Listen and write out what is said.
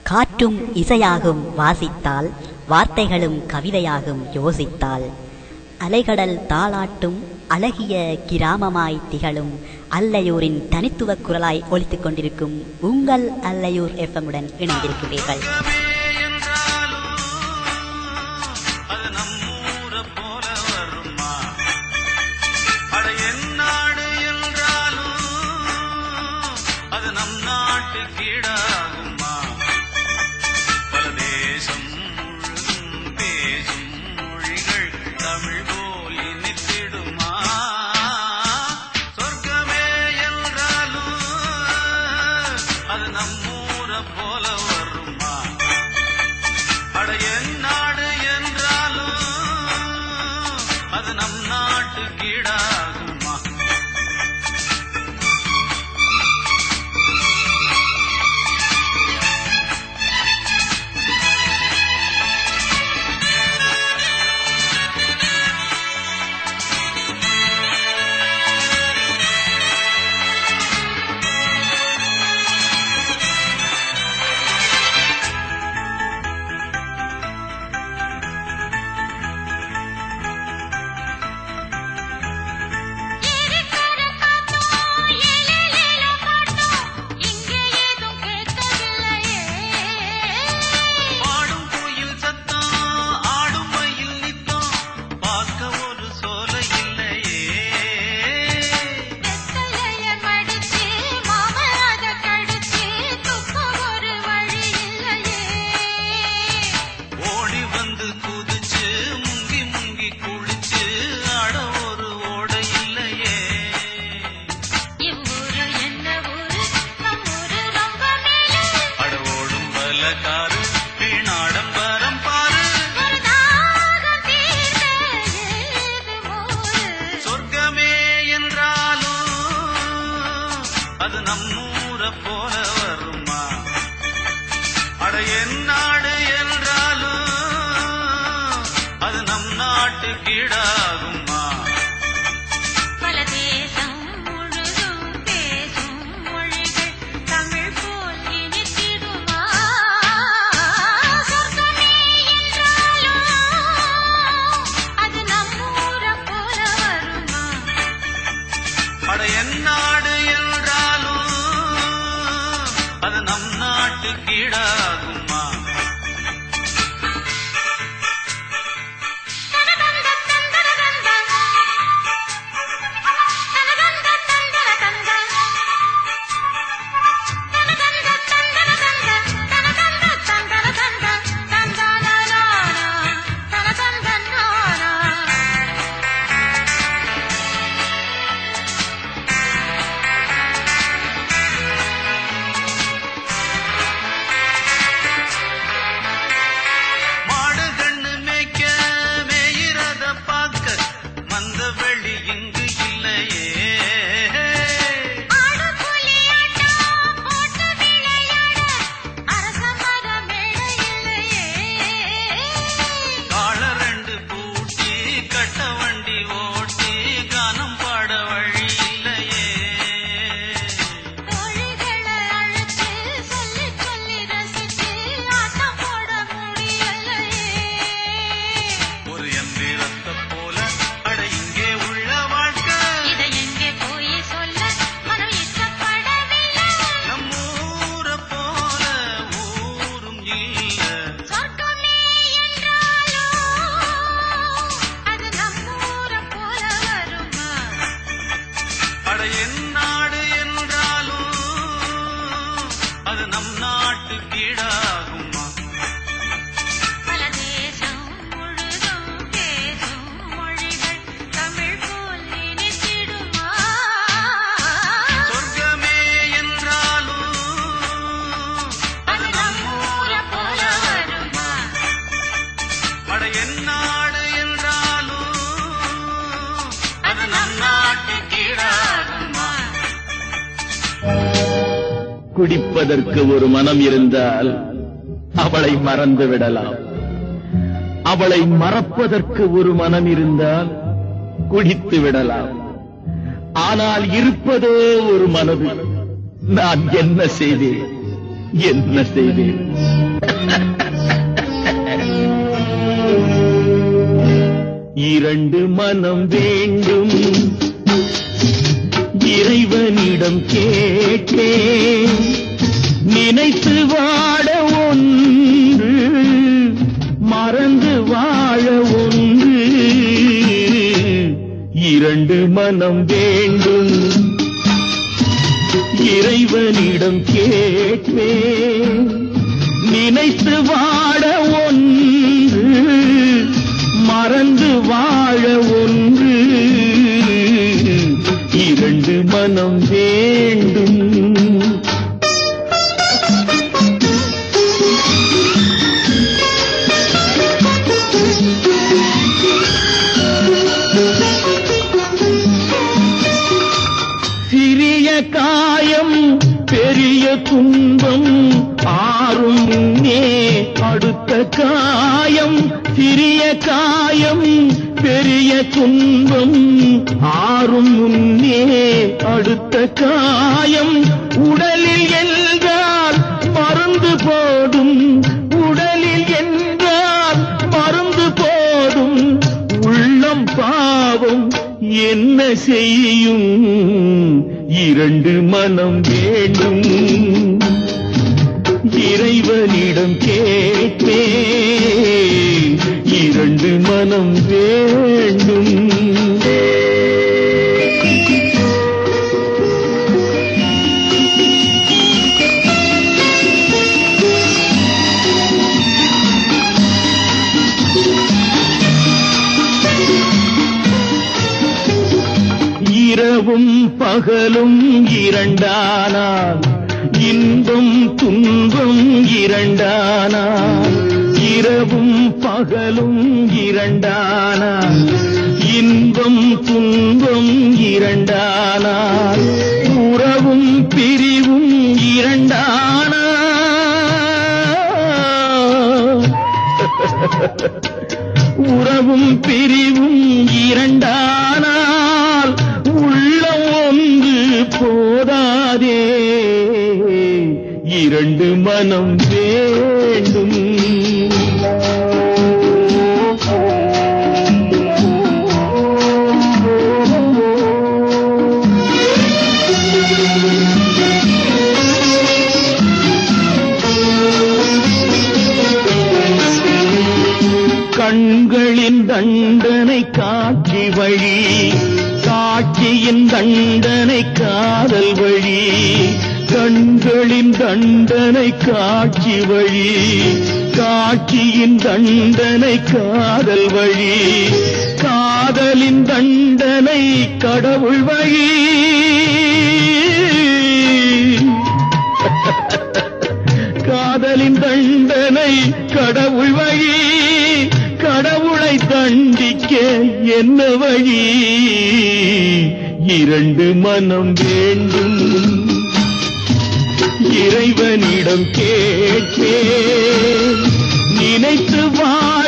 காற்றும் இசையாகும் வாசித்தால், வார்த்தைகளும் கவிதையாகும் யோசித்தால். அலைகடல் தாளாட்டும் அழகிய கிராமமாய் திகழும் அல்லையூரின் தனித்துவ குரலாய் ஒலித்துக் கொண்டிருக்கும் உங்கள் அல்லையூர் FM உடன் இணைந்திருக்கிறீர்கள். குடிப்பதற்கு ஒரு மனம் இருந்தால் அவளை மறந்து விடலாம். அவளை மறப்பதற்கு ஒரு மனம் இருந்தால் குடித்து விடலாம். ஆனால் இருப்பதோ ஒரு மனது. நான் என்ன செய்தேன்? என்ன செய்வேன்? இரண்டு மனம் வேண்டும் இறைவனிடம் கேட்டேன், நினைத்து வாழ ஒன்று, மறந்து வாழ ஒன்று. இரண்டு மனம் வேண்டும் இறைவனிடம் கேட்டேன், நினைத்து வாழ ஒன்று, மறந்து வாழ ஒன்று. இரண்டு மனம் வேண்டும். சிறிய காயம் பெரிய துன்பம் ஆறும் முன்னே அடுத்த காயம். சிறிய காயம் பெரிய துன்பம் ஆறும் முன்னே அடுத்த காயம். உடலில் என்றால் மருந்து போடும், உடலில் என்றால் மருந்து போடும். உள்ளம் பாவம் என்ன செய்யும்? இரண்டு மனம் வேண்டும் இறைவனிடம் கேட்பேன், இரண்டு மனம் வேண்டும். இரவும் பகலும் இரண்டானால், இன்பம் துன்பம் இரண்டானால். இரவும் பகலும் இரண்டானால், இன்பம் துன்பம் இரண்டானால். உறவும் பிரிவும் இரண்டானால், உறவும் பிரிவும் இரண்டானால். உள்ளம் ஒன்று போதாதே, இரண்டு மனம் வேண்டும். கண்களின் தண்டனை காட்சி வழி, காட்சியின் தண்டனை காதல் வழி. கண்களின் தண்டனை காட்சி வழி, காட்சியின் தண்டனை காதல் வழி. காதலின் தண்டனை கடவுள் வழி. காதலின் தண்டனை கடவுள் வழி. கடவுளை தண்டிக்க என்ன வழி? இரண்டு மனம் வேண்டும் இறைவனிடம் கேட்பேன், நினைத்து வாழ